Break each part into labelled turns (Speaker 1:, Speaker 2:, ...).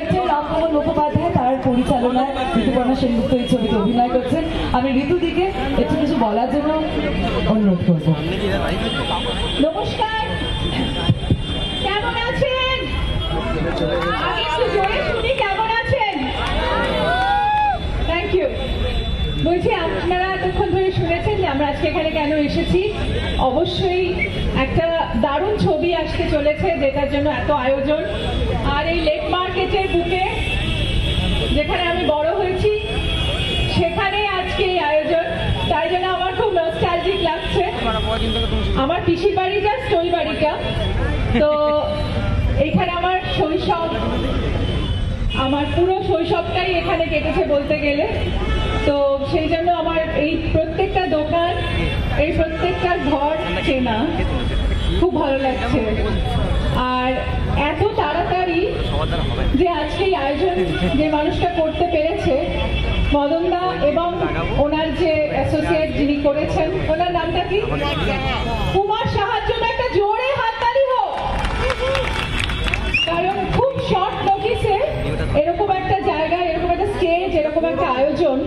Speaker 1: Director Ramkamal Mukhopadhyay, তার পরিচালনায় ঋতুপর্ণা সেনগুপ্ত এই ছবিতে অভিনয় করছেন। আমি ঋতুদিকে একটু কিছু বলার জন্য অনুরোধ করব।
Speaker 2: নমস্কার, কেমন আছেন? আগে একটু জোরে শুনি, কেমন আছেন? Thank you. বলছি, আপনারা এতক্ষণ ধরে শুনেছেন যে আমরা আজকে এখানে কেন এসেছি। অবশ্যই একটা দারুণ ছবি আসতে চলেছে, যেটার জন্য এত আয়োজন। আর এই লেক মার্কেটের বুকে, যেখানে আমি বড় হয়েছি, সেখানে আজকে এই আয়োজন। তাই জন্য আমার খুব নস্টালজিক লাগছে। আমার পিসির বাড়ি জাস্ট ওই বাড়িটা, তো এখানে আমার শৈশব, আমার পুরো শৈশবটাই এখানে কেটেছে বলতে গেলে। তো সেই জন্য আমার এই প্রত্যেকটা দোকান, এই প্রত্যেকটা ঘর চেনা, খুব ভালো লাগছে। আর এত তাড়াতাড়ি যে আজকে এই আয়োজন যে মানুষটা করতে পেরেছে, মদনদা এবং ওনার যে অ্যাসোসিয়েট যিনি করেছেন, ওনার নামটা কি? কুমার সাহার জন্য একটা জোরে হাততালি হোক। কারণ খুব শর্ট নোটিসে এরকম একটা জায়গায়, এরকম একটা স্টেজ, এরকম একটা আয়োজন,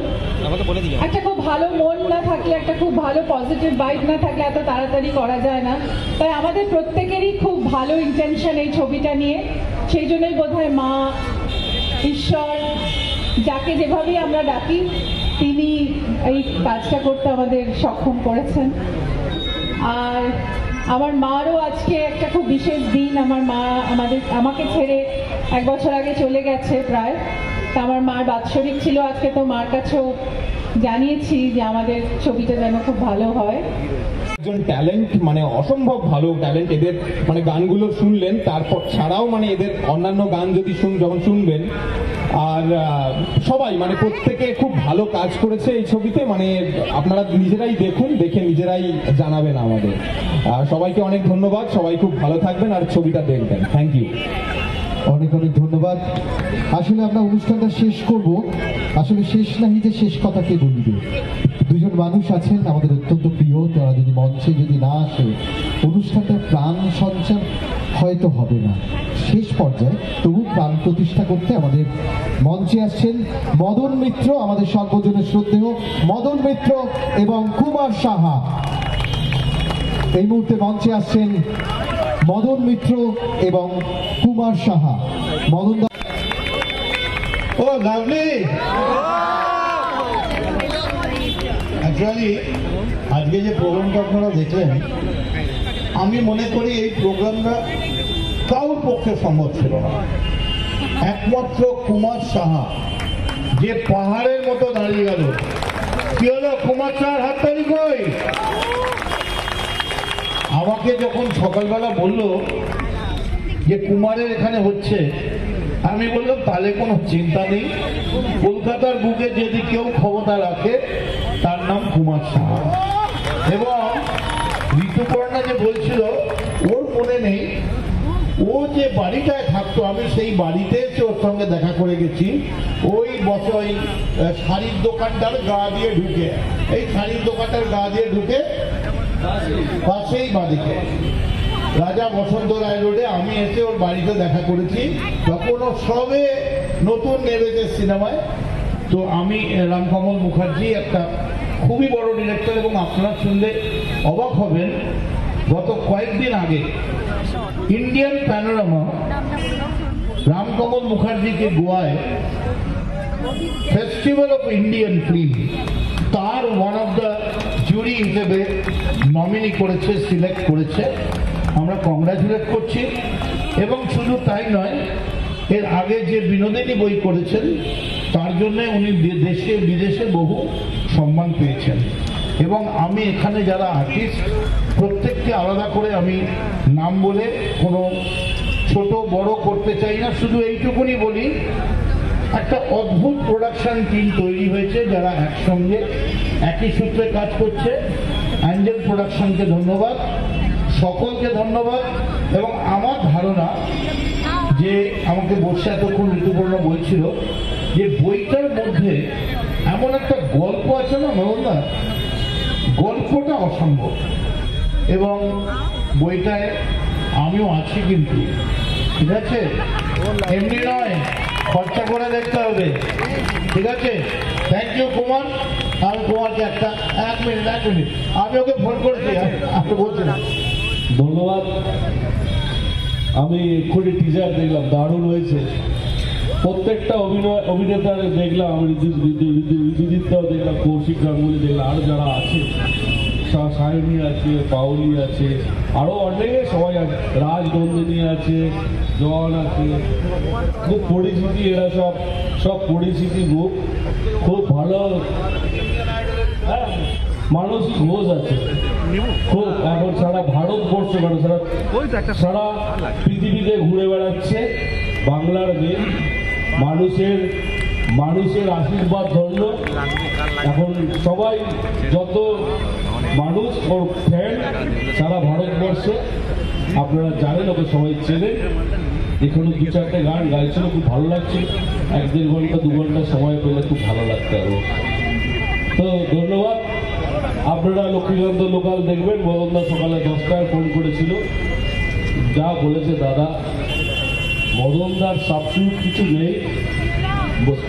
Speaker 2: একটা খুব ভালো মন না থাকলে, একটা খুব ভালো পজিটিভ ভাইব না থাকলে এত তাড়াতাড়ি করা যায় না। তাই আমাদের প্রত্যেকেরই খুব ভালো ইন্টেনশন এই ছবিটা নিয়ে। সেই জন্যই বোধহয় মা, ঈশ্বর, যাকে যেভাবেই আমরা ডাকি, তিনি এই কাজটা করতে আমাদের সক্ষম করেছেন। আর আমার মারও আজকে একটা খুব বিশেষ দিন। আমার মা আমাকে ছেড়ে 1 বছর আগে চলে গেছে প্রায়। তা আমার মার বাৎসরিক ছিল আজকে, তো মার কাছেও জানিয়েছি যে আমাদের ছবিটা যেন খুব ভালো হয়।
Speaker 3: একজন ট্যালেন্ট, মানে অসম্ভব ভালো ট্যালেন্ট। এদের মানে গানগুলো শুনলেন, তারপর ছাড়াও মানে এদের অন্যান্য গান যদি যখন শুনবেন, আর সবাই মানে প্রত্যেকে খুব ভালো কাজ করেছে এই ছবিতে। মানে আপনারা নিজেরাই দেখুন, দেখে নিজেরাই জানাবেন আমাদের। সবাইকে অনেক ধন্যবাদ, সবাই খুব ভালো থাকবেন আর ছবিটা দেখবেন। থ্যাংক ইউ,
Speaker 4: অনেক অনেক ধন্যবাদ। আসলে আমরা অনুষ্ঠানটা শেষ করব, আসলে শেষ নাহি যে শেষ কথা কে বলিবে। দুজন মানুষ আছেন আমাদের অত্যন্ত প্রিয়, তারা যদি মঞ্চে যদি না আসে, অনুষ্ঠানটার প্রাণ সঞ্চার হয়তো হবে না। শেষ পর্যায়ে তবু প্রাণ প্রতিষ্ঠা করতে আমাদের মঞ্চে আসছেন মদন মিত্র, আমাদের সর্বজনের শ্রদ্ধেয় মদন মিত্র এবং কুমার সাহা। এই মুহূর্তে মঞ্চে আসছেন মদন মিত্র এবং কুমার সাহা। মদন দা,
Speaker 5: ও লাভলি। অ্যাকচুয়ালি আজকে যে প্রোগ্রামটা আপনারা দেখলেন, আমি মনে করি এই প্রোগ্রামটা কারোর পক্ষে সম্ভব ছিল না। একমাত্র কুমার সাহা যে পাহাড়ের মতো দাঁড়িয়ে গেল। কি হলো কুমার সাহার হাততালি কই? আমাকে যখন সকালবেলা বললো যে কুমারের এখানে হচ্ছে, আমি বললাম তাহলে কোনো চিন্তা নেই। কলকাতার বুকে যদি কেউ ক্ষমতা রাখে তার নাম কুমার সাহা। এবং ঋতুপর্ণা যে বলছিল, ওর মনে নেই ও যে বাড়িটায় থাকতো, আমি সেই বাড়িতে এসে ওর সঙ্গে দেখা করে গেছি। ওই ওই শাড়ির দোকানটার গা দিয়ে ঢুকে, এই শাড়ির দোকানটার গা দিয়ে ঢুকে পাশেই বাড়িতে রাজা বসন্ত রায় রোডে আমি এসে ওর বাড়িতে দেখা করেছি। তখন ও সবে নতুন নেমেছে সিনেমায়। তো আমি রামকমল মুখার্জি একটা খুবই বড় ডিরেক্টর, এবং আপনারা শুনলে অবাক হবেন, গত কয়েকদিন আগে ইন্ডিয়ান প্যানোরামা রামকমল মুখার্জিকে গোয়ায় ফেস্টিভ্যাল অফ ইন্ডিয়ান ফিল্ম তার ওয়ান অফ দ্য জুরি হিসেবে নমিনি করেছে, সিলেক্ট করেছে। আমরা কংগ্রাচুলেট করছি। এবং শুধু তাই নয়, এর আগে যে বিনোদিনী বই করেছেন তার জন্য উনি দেশে বিদেশে বহু সম্মান পেয়েছেন। এবং আমি এখানে যারা আর্টিস্ট প্রত্যেককে আলাদা করে আমি নাম বলে কোনো ছোট বড় করতে চাই না, শুধু এইটুকুনি বলি, একটা অদ্ভুত প্রোডাকশন টিম তৈরি হয়েছে যারা একসঙ্গে একই সূত্রে কাজ করছে। অ্যাঞ্জেল প্রোডাকশনকে ধন্যবাদ, সকলকে ধন্যবাদ। এবং আমার ধারণা যে আমাকে বসে এতক্ষণ ঋতুপর্ণা বলছিল যে বইটার মধ্যে এমন একটা গল্প আছে না মদনদা, গল্পটা অসম্ভব। এবং বইটায় আমিও আছি, কিন্তু ঠিক আছে এমনি নয়, খরচা করে দেখতে হবে, ঠিক আছে? Thank you Kumar. আমি কুমারকে এক মিনিট আমি ওকে ফোন করেছি, আপনি বলছেন।
Speaker 6: ধন্যবাদ। আমি এক্ষুনি টিজার দেখলাম, দারুণ হয়েছে। প্রত্যেকটা অভিনেতার দেখলাম, আমি ঋতুদিত্তাও দেখলাম, কৌশিক গাঙ্গুলি দেখলাম, আরো যারা আছে, সায়নী আছে, পাউলি আছে, আরো অনেকে সবাই আছে, রাজনন্দিনী আছে, জন আছে, খুব পরিচিতি, এরা সব পরিচিতি মুখ, খুব ভালো। হ্যাঁ, মানসিক ঘোষ আছে খুব, এখন সারা ভারতবর্ষ সারা পৃথিবীতে ঘুরে বেড়াচ্ছে বাংলার মেয়ে। মানুষের আশীর্বাদ ধন্য এখন সবাই, যত মানুষ ওর ফ্যান সারা ভারতবর্ষে। আপনারা জানেন, ওকে সবাই চেনে। এখানে 2-4টে গান গাইছিল, খুব ভালো লাগছে। 1-1.5 ঘন্টা 2 ঘন্টা সময় পেলে খুব ভালো লাগতো আরো। তো ধন্যবাদ। আপনারা লক্ষ্মীকান্ত লোকাল দেখবেন। মদনদা সকালে 10টায় ফোন করেছিল, যা বলেছে দাদা, মদনদার সাবস্টিটিউট কিছু নেই,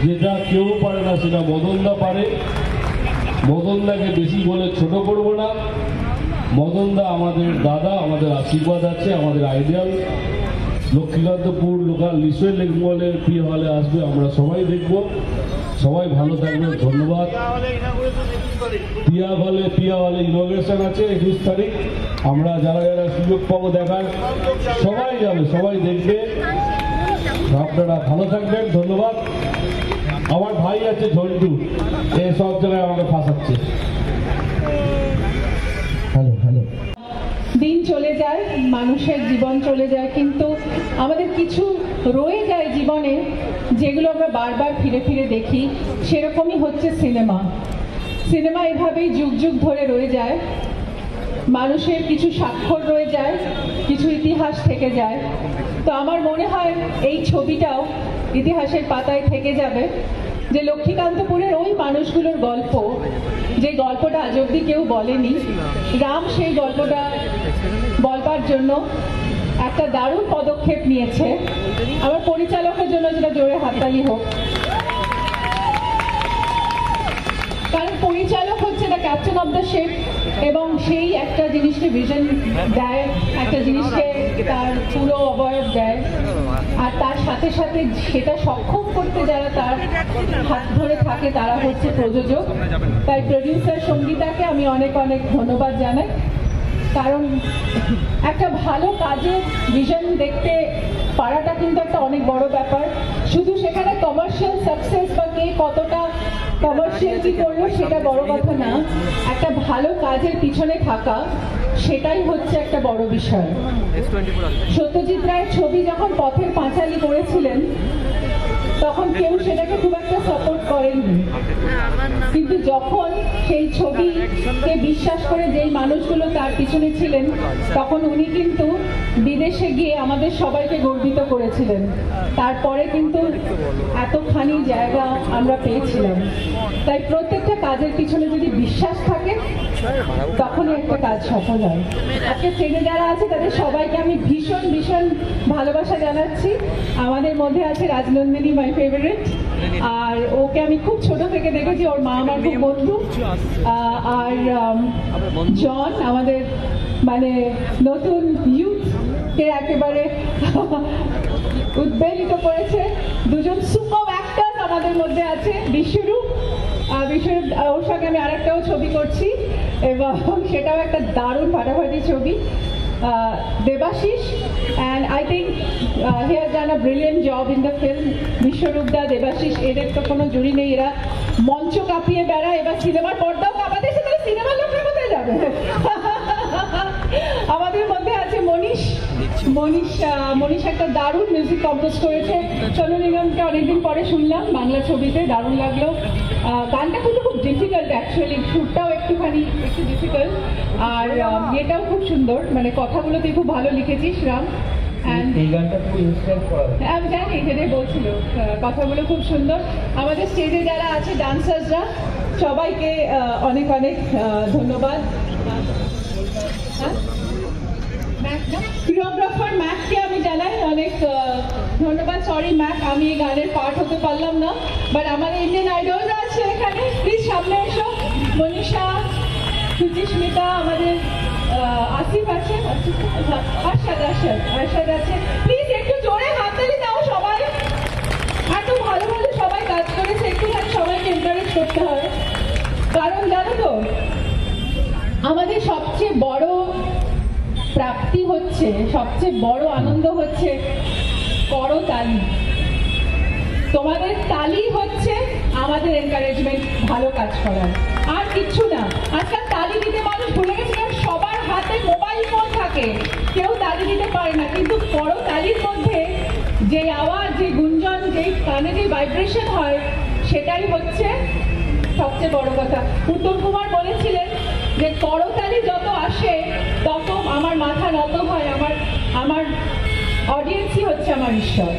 Speaker 6: যেটা কেউ পারে না সেটা মদনদা পারে। মদনদাকে বেশি বলে ছোট করবো না। মদনদা আমাদের দাদা, আমাদের আশীর্বাদ আছে, আমাদের আইডিয়াল। লক্ষ্মীকান্তপুর লোকাল নিশ্চয়ই লেকমহলের প্রিয় হলে আসবে, আমরা সবাই দেখব। সবাই ভালো থাকবেন, ধন্যবাদ। পিয়া হলে ইনোভেশন আছে 21 তারিখ। আমরা যারা যারা সুযোগ পাবো দেখার, সবাই যাবে, সবাই দেখবে। আপনারা ভালো থাকবেন, ধন্যবাদ। আমার ভাই আছে ঝন্টু, এ সব জায়গায় আমাকে ফাঁসাচ্ছে।
Speaker 2: দিন চলে যায়, মানুষের জীবন চলে যায়, কিন্তু আমাদের কিছু রয়ে যায় জীবনে, যেগুলো আমরা বারবার ফিরে ফিরে দেখি। সেরকমই হচ্ছে সিনেমা। সিনেমা এভাবেই যুগ যুগ ধরে রয়ে যায়। মানুষের কিছু স্বাক্ষর রয়ে যায়, কিছু ইতিহাস থেকে যায়। তো আমার মনে হয় এই ছবিটাও ইতিহাসের পাতায় থেকে যাবে, যে লক্ষ্মীকান্তপুরের ওই মানুষগুলোর গল্প, যে গল্পটা আজ অব্দি কেউ বলেনি। রাম সেই গল্পটা বলবার জন্য একটা দারুণ পদক্ষেপ নিয়েছে। আমার পরিচালকের জন্য যেটা জোরে হাততালি হোক, কারণ পরিচালক হচ্ছে the captain of the ship, এবং সেই একটা জিনিসকে ভিশন দেয়, একটা জিনিসকে তার পুরো অবয়ব দেয়, আর তার সাথে সাথে সেটা সক্ষম করতে যারা তার হাত ধরে থাকে তারা হচ্ছে প্রযোজক। তাই প্রডিউসার সঙ্গীতাকে আমি অনেক অনেক ধন্যবাদ জানাই, কারণ একটা ভালো কাজের ভিশন দেখতে পারাটা কিন্তু একটা অনেক বড় ব্যাপার। শুধু সেখানে কমার্শিয়াল সাকসেস বা কে কতটা কমার্শিয়াল কি করলো সেটা বড় কথা না, একটা ভালো কাজের পিছনে থাকা সেটাই হচ্ছে একটা বড় বিষয়। সত্যজিৎ রায়ের ছবি যখন পথের পাঁচালী করেছিলেন তখন কেউ সেটাকে খুব একটা সাপোর্ট করেননি, কিন্তু যখন সেই ছবিকে বিশ্বাস করে যেই মানুষগুলো তার পিছনে ছিলেন, তখন উনি কিন্তু বিদেশে গিয়ে আমাদের সবাইকে গর্বিত করেছিলেন। তারপরে কিন্তু এতখানি জায়গা আমরা পেয়েছিলাম। তাই প্রত্যেকটা কাজের পিছনে যদি বিশ্বাস থাকে তখনই একটা কাজ সফল হয়। আজকে ট্রেনে যারা আছে তাদের সবাইকে আমি ভীষণ ভীষণ ভালোবাসা জানাচ্ছি। আমাদের মধ্যে আছে রাজনন্দিনী, মাই ফেভারিট, আর ওকে আমি খুব ছোট থেকে দেখেছি, ওর মা আমার খুব বন্ধু। আর জন আমাদের মানে নতুন ইউথকে একেবারে উদ্বেলিত করেছে। দুজন সুপার অ্যাক্টর আমাদের মধ্যে আছে, বিশ্বরূপ, ওর সঙ্গে আমি আরেকটাও ছবি করছি এবং সেটাও একটা দারুণ ফাটাফাটি ছবি। Debashish, and I think he has done a brilliant job in the film. Vishwarup da, Debashish, এদের তো কোনো জুড়ি নেই, এরা মঞ্চ কাঁপিয়ে বেড়ায়, এবার সিনেমার পর্দাও কাঁপাতে এসে তাহলে সিনেমার লোকরা কোথায় যাবে? আমাদের মধ্যে আছে মনীষ একটা দারুণ মিউজিক কম্পোজ করেছে। সোনু নিগমকে অনেকদিন পরে শুনলাম বাংলা ছবিতে, দারুণ লাগলো। গানটা কিন্তু খুব ডিফিকাল্ট, অ্যাকচুয়ালি সুরটাও একটু ডিফিকাল্ট, আর এটাও খুব সুন্দর, মানে কথাগুলো তুই খুব ভালো লিখেছিস রাম। এই গানটা খুব ইন্সপায়ার করা, আমি জানি, যেটাই বলছিল, কথাগুলো খুব সুন্দর। আমাদের স্টেজে যারা আছে ডান্সার্সরা, সবাইকে অনেক অনেক ধন্যবাদ। কোরিওগ্রাফার ম্যাককে আমি জানাই অনেক ধন্যবাদ। সরি ম্যাক, আমি এই গানের পার্ট হতে পারলাম না, বাট আমাদের ইন্ডিয়ান আইডলরা আছে এখানে, প্লিজ সামনে এসো। মনীষা, সুচিস্মিতা, আমাদের আসিফ আছে, আরশাদ আছে, প্লিজ একটু জোরে হাততালি দাও সবাই। এত ভালো ভালো সবাই কাজ করেছে, একটুখানি সবাইকে এনকারেজ করতে হয়, কারণ জানো তো আমাদের সবচেয়ে বড় প্রাপ্তি হচ্ছে, সবচেয়ে বড় আনন্দ হচ্ছে করতালি। তোমাদের তালি হচ্ছে আমাদের এনকারেজমেন্ট ভালো কাজ করার, আর কিচ্ছু না। আজকাল তালি দিতে মানুষ ভুলে গেছে, কারণ সবার হাতে মোবাইল ফোন থাকে, কেউ তালি দিতে পারে না, কিন্তু করতালির মধ্যে যে আওয়াজ, যে গুঞ্জন, যে কানে যে ভাইব্রেশন হয়, সেটাই হচ্ছে সবচেয়ে বড় কথা। উত্তম কুমার বলেছিলেন যে করতালি যত আসে তত আমার মাথা নত হয়, আমার অডিয়েন্সই হচ্ছে আমার ঈশ্বর।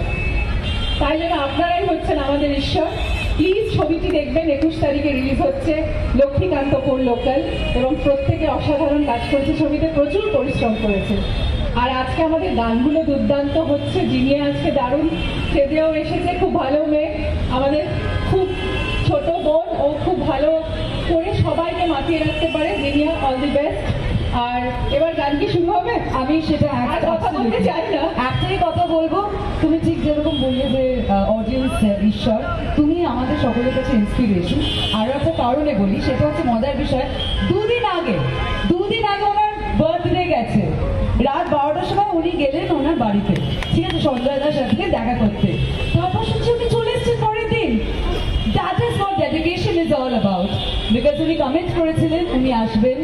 Speaker 2: তাই জন্য আপনারাই হচ্ছেন আমাদের ঈশ্বর। প্লিজ ছবিটি দেখবেন, 21 তারিখে রিলিজ হচ্ছে, লক্ষ্মীকান্তপুর লোকাল, এবং প্রত্যেকে অসাধারণ কাজ করেছে, ছবিতে প্রচুর পরিশ্রম করেছে। আর আজকে আমাদের গানগুলো দুর্দান্ত হচ্ছে, জিনিয়া আজকে দারুণ সেজেও এসেছে, খুব ভালো মেয়ে, আমাদের খুব ছোট বোন, ও খুব ভালো করে সবাইকে মাতিয়ে রাখতে পারে। Jinia, all the best. আর এবার গান কি শুরু হবে?
Speaker 1: আমি সেটা
Speaker 2: আর কথা বলতে চাই না।
Speaker 1: একটাই কথা বলবো, তুমি ঠিক যেরকম বললে যে অডিয়েন্স ঈশ্বর, তুমি আমাদের সকলের কাছে ইন্সপিরেশন। আরো একটা কারণে বলি, সেটা হচ্ছে মজার বিষয়, দুদিন আগে ওনার বার্থডে গেছে, রাত 12টার সময় উনি গেলেন ওনার বাড়িতে, ঠিক আছে, সঞ্জয়দার সাথে দেখা করতে। তারপর শুনছি উনি চলে এসছেন পরের দিন। That is what dedication is all about. Because উনি কমেন্ট করেছিলেন উনি আসবেন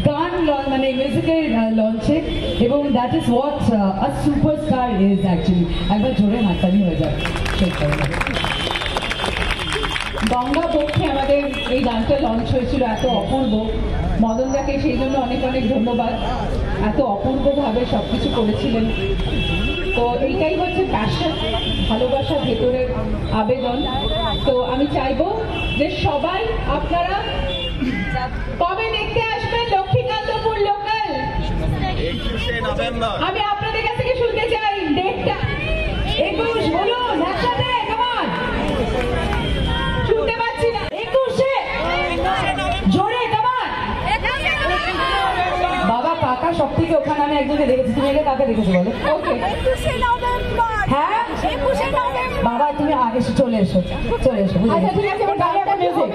Speaker 1: গান মানে মিউজিকের লঞ্চে, এবং that is what a superstar is actually. একবার জোরে হাততালি হয়ে যায় সেই কারণে।
Speaker 2: গঙ্গা পক্ষে আমাদের এই গানটা লঞ্চ হয়েছিল, এত অপূর্ব। মদনদাকে সেই জন্য অনেক অনেক ধন্যবাদ, এত অপূর্বভাবে সবকিছু করেছিলেন। তো এইটাই হচ্ছে প্যাশন, ভালোবাসা, ভেতরের আবেদন। তো আমি চাইবো যে সবাই আপনারা কবে দেখতে আসবেন লক্ষ্মীকান্তপুর লোকাল?
Speaker 7: 21শে নভেম্বর।
Speaker 2: আমি আপনাদের কাছ থেকে শুনতে চাই ডেটটা।
Speaker 1: 21 বলুন একসাথে, কেমন
Speaker 2: শুনতে পাচ্ছি না।
Speaker 1: 21 জোরে, কেমন? বাবা কাকা সব থেকে ওখানে আমি একজনকে দেখেছি, তুমি আগে কাকে দেখেছো বলো?
Speaker 2: ওকে,
Speaker 1: হ্যাঁ বাবা তুমি এসে চলে এসো, চলে এসো।
Speaker 2: আচ্ছা ঠিক আছে, এবার গানে একটা মিউজিক।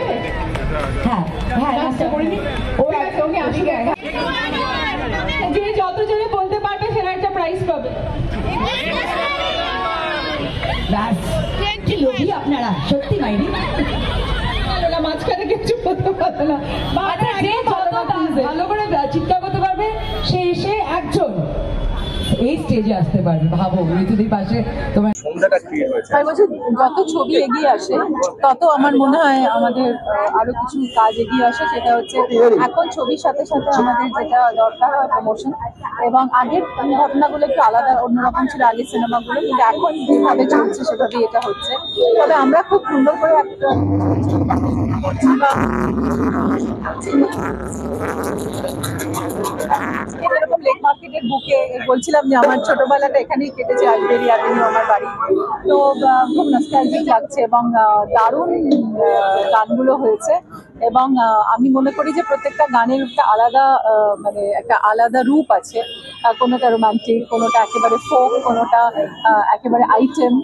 Speaker 1: হ্যাঁ হ্যাঁ, নাচটা করিনি ও
Speaker 2: ঠিক আছে, ওকে আসি গে। যে যত জনে বলতে পারবে সেটা একটা প্রাইজ পাবে।
Speaker 1: ব্যাস, কি লোভী আপনারা সত্যি মাইরি।
Speaker 2: ভালো না, মাঝখানে কিছু বলতে পারবে না।
Speaker 1: আচ্ছা, যে যত ভালো করে চিৎকার করতে পারবে সে এসে একজন এই স্টেজে আসতে পারবে। ভাবো ঋতুদির পাশে তোমার
Speaker 8: আমি বলছি যত ছবি এগিয়ে আসে তত আমার মনে হয় আমাদের আরো কিছু কাজ এগিয়ে আসে। সেটা হচ্ছে এখন ছবির সাথে সাথে আমাদের যেটা দরকার হয় প্রমোশন, এবং আগের ঘটনাগুলো একটু আলাদা অন্যরকম ছিল, আগের সিনেমাগুলো, কিন্তু এখন যেভাবে চলছে সেভাবেই এটা হচ্ছে। তবে আমরা খুব সুন্দর করে একটা এরকম লেক মার্কেটের বুকে বলছিলাম যে আমার ছোটবেলাটা এখানেই কেটেছে, আজবেরি অ্যাভিনিউ আমার বাড়ি। তো খুব নস্টালজিক লাগছে, এবং দারুণ গানগুলো হয়েছে। এবং আমি মনে করি যে প্রত্যেকটা গানের একটা আলাদা মানে একটা আলাদা রূপ আছে, কোনোটা রোমান্টিক, কোনোটা একেবারে ফোক, কোনোটা একেবারে আইটেম।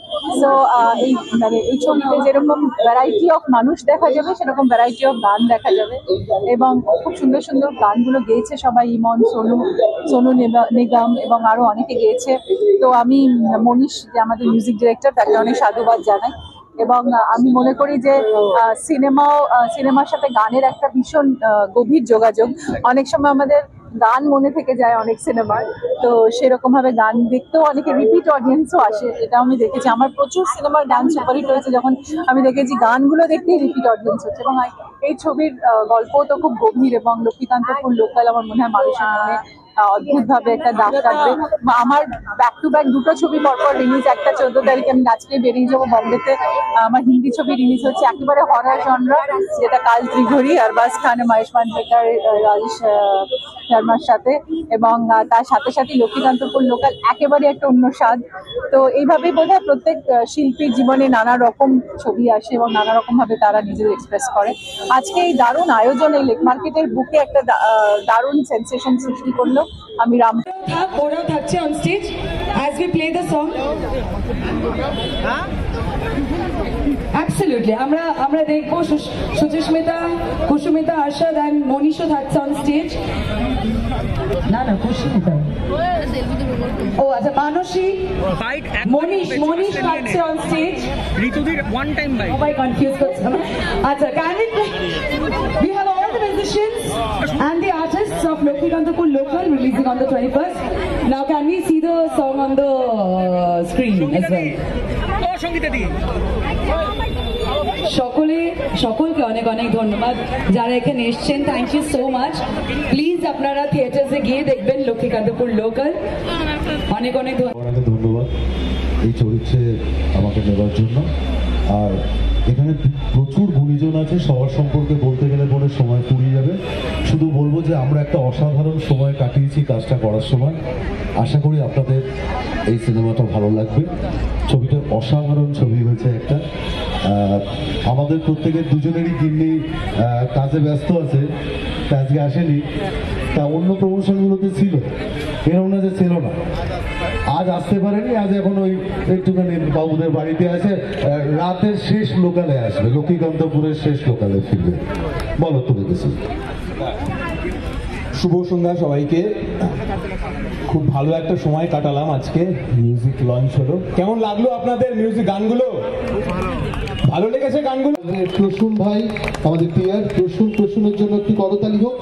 Speaker 8: সো এই মানে এই ছবিতে যেরকম ভ্যারাইটি অফ মানুষ দেখা যাবে, সেরকম ভ্যারাইটি অফ গান দেখা যাবে। এবং খুব সুন্দর সুন্দর গানগুলো গেয়েছে সবাই, ইমন, সোনু নিগম এবং আরো অনেকে গেয়েছে। তো আমি মনীষ, যে আমাদের মিউজিক ডিরেক্টর, তাকে অনেক সাধুবাদ জানাই। এবং আমি মনে করি যে সিনেমার সাথে গানের একটা ভীষণ গভীর যোগাযোগ। অনেক সময় আমাদের গান মনে থেকে যায় অনেক সিনেমার, তো সেরকম ভাবে গান দেখতেও অনেকে রিপিট অডিয়েন্সও আসে, এটাও আমি দেখেছি। আমার প্রচুর সিনেমার গান সুপারহিট হয়েছে, যখন আমি দেখেছি গানগুলো দেখতেই রিপিট অডিয়েন্স হচ্ছে। এবং এই ছবির গল্পও তো খুব গভীর, এবং লক্ষ্মীকান্তপুর লোকাল আমার মনে হয় মানুষের মনে অদ্ভুতভাবে একটা দাগ কাটবে। আমার ব্যাক টু ব্যাক দুটো ছবি পরপর রিলিজ, একটা 14 তারিখে আমি আজকে বেরিয়ে যাবো বম্বেতে, আমার হিন্দি ছবি রিলিজ হচ্ছে একেবারে হরর জনরা, যেটা কাল ত্রিঘড়ি আরবাজ খান, মহেশ মান্জরেকর, রাজেশ শর্মার সাথে, এবং তার সাথে সাথে লক্ষ্মীকান্তপুর লোকাল একেবারে একটা অন্য স্বাদ। তো এইভাবেই বোধহয় প্রত্যেক শিল্পীর জীবনে নানা রকম ছবি আসে এবং নানা রকম ভাবে তারা নিজেদের এক্সপ্রেস করে। আজকে এই দারুণ আয়োজন, এই লেক মার্কেটের বুকে একটা দারুণ সেন্সেশন সৃষ্টি করলো। আমি রাম
Speaker 1: ওরাও থাকছে on stage as we play the song. Absolutely আমরা দেখবো সুচিস্মিতা, কুসুমিতা, আরশাদ অ্যান্ড মনীষও থাকছে অন স্টেজ। না কুসুমিতা, ও আচ্ছা, মানসী, মনীষ থাকছে অন স্টেজ।
Speaker 7: ঋতুদির ওয়ান টাইম বাইক
Speaker 1: সবাই কনফিউজ করছে। আচ্ছা, can we have all the musicians and the artists of Lokhikanthapur local releasing on the 21st. Now can we see the song on the screen as well?
Speaker 7: Sangeeta দিয়ে
Speaker 1: সকলকে অনেক অনেক ধন্যবাদ যারা এখানে এসছেন। Thank you so much. Please আপনারা থিয়েটার্সে গিয়ে দেখবেন লক্ষ্মীকান্তপুর লোকাল। অনেক অনেক
Speaker 4: ধন্যবাদ এই চরিত্রে আমাকে নেবার জন্য। আর এখানে প্রচুর গুণীজন আছে, সবার সম্পর্কে বলতে গেলে পরে সময় ফুরিয়ে যাবে। শুধু বলবো যে আমরা একটা অসাধারণ সময় কাটিয়েছি কাজটা করার সময়। আশা করি আপনাদের এই সিনেমাটা ভালো লাগবে। ছবিটা অসাধারণ ছবি হয়েছে একটা। আমাদের প্রত্যেকের দুজনেরই গিন্নি কাজে ব্যস্ত আছে, আজকে আসেনি, তা অন্য প্রমোশনগুলোতে ছিল, এরকম না যে ছিল না। আজ আসতে পারেনি, আজ এখন ওই একটুখানি বাবুদের বাড়িতে আছে, রাতের শেষ লোকালে আসবে, লক্ষ্মীকান্তপুরের শেষ লোকালে ফিরবে। বলো তুমি কিছু।
Speaker 3: শুভ সন্ধ্যা সবাইকে। খুব ভালো একটা সময় কাটালাম আজকে, মিউজিক লঞ্চ হলো। কেমন লাগলো আপনাদের মিউজিক গানগুলো? ভালো লেগেছে গানগুলো?
Speaker 4: প্রসূন ভাই আমাদের প্রিয়ার প্রসূনের জন্য একটি করতালি হোক,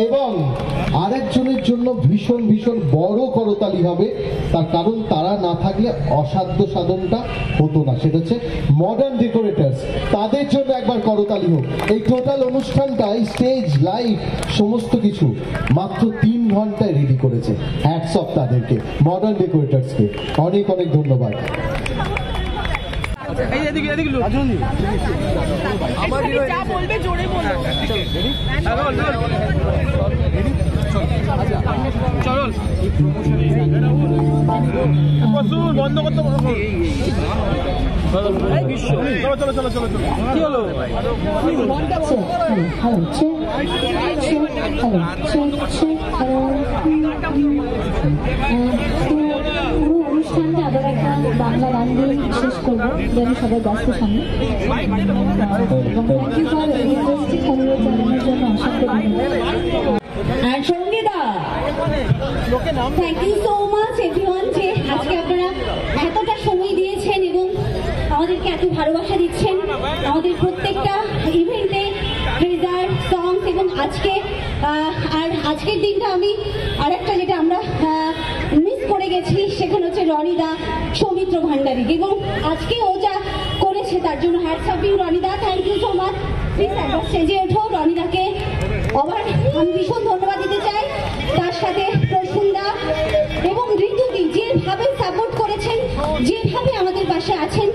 Speaker 4: এবং আরেকজনের জন্য ভীষণ ভীষণ বড় করতালি হবে, তার কারণ তারা না থাকলে অসাধ্য সাধনটা হতো না, সেটা হচ্ছে মডার্ন ডেকোরেটার্স। তাদের জন্য একবার করতালি হোক। এই টোটাল অনুষ্ঠানটা, স্টেজ, লাইট, সমস্ত কিছু মাত্র 3 ঘন্টায় রেডি করেছে। হ্যাটস অফ তাদেরকে, মডার্ন ডেকোরেটার্সকে অনেক অনেক ধন্যবাদ।
Speaker 7: বন্ধ করতে কি হলো?
Speaker 9: অনুষ্ঠানটা আবার একটা বাংলা গান দিয়ে শেষ করবো, যেন সবাই ব্যস্ত সামনে। থ্যাংক ইউ ফর রিকোয়েস্টিং অনুরোধ জানানোর জন্য অসংখ্য ধন্যবাদ।
Speaker 1: আর Sangeeta,
Speaker 9: thank you so much everyone, যে আজকে আপনারা এতটা সময় দিয়েছেন এবং আমাদেরকে এত ভালোবাসা দিচ্ছেন আমাদের প্রত্যেকটা ইভেন্টে, ট্রেজার, সংস, এবং আজকে আর আজকের দিনটা আমি আরেকটা যেটা আমরা মিস করে গেছি, সেখানে হচ্ছে রনিদা, সৌমিত্র ভান্ডারী, এবং আজকে ও যা করেছে তার জন্য হ্যাটস অফ ইউ রনিদা, thank you so much. Please একবার স্টেজে ওঠো। রনিদাকে আবার আমি ভীষণ ধন্যবাদ দিতে চাই, তার সাথে প্রসূনদা এবং ঋতুদি যেভাবে সাপোর্ট করেছেন, যেভাবে আমাদের পাশে আছেন।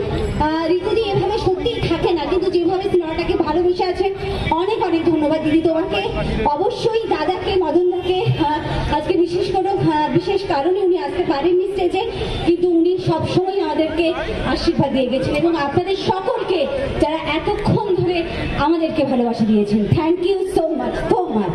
Speaker 9: ঋতুদি এভাবে সত্যিই থাকে না, কিন্তু যেভাবে সিনেমাটাকে ভালোবেসে আছেন, অনেক অনেক ধন্যবাদ দিদি তোমাকে। অবশ্যই দাদাকে, মদনদাকে আজকে বিশেষ করে বিশেষ কারণে উনি আসতে পারেননি স্টেজে, কিন্তু উনি সবসময় আমাদেরকে আশীর্বাদ দিয়ে গেছেন, এবং আপনাদের সকলকে যারা এতক্ষণ ধরে আমাদেরকে ভালোবাসা দিয়েছেন, thank you so much, so much.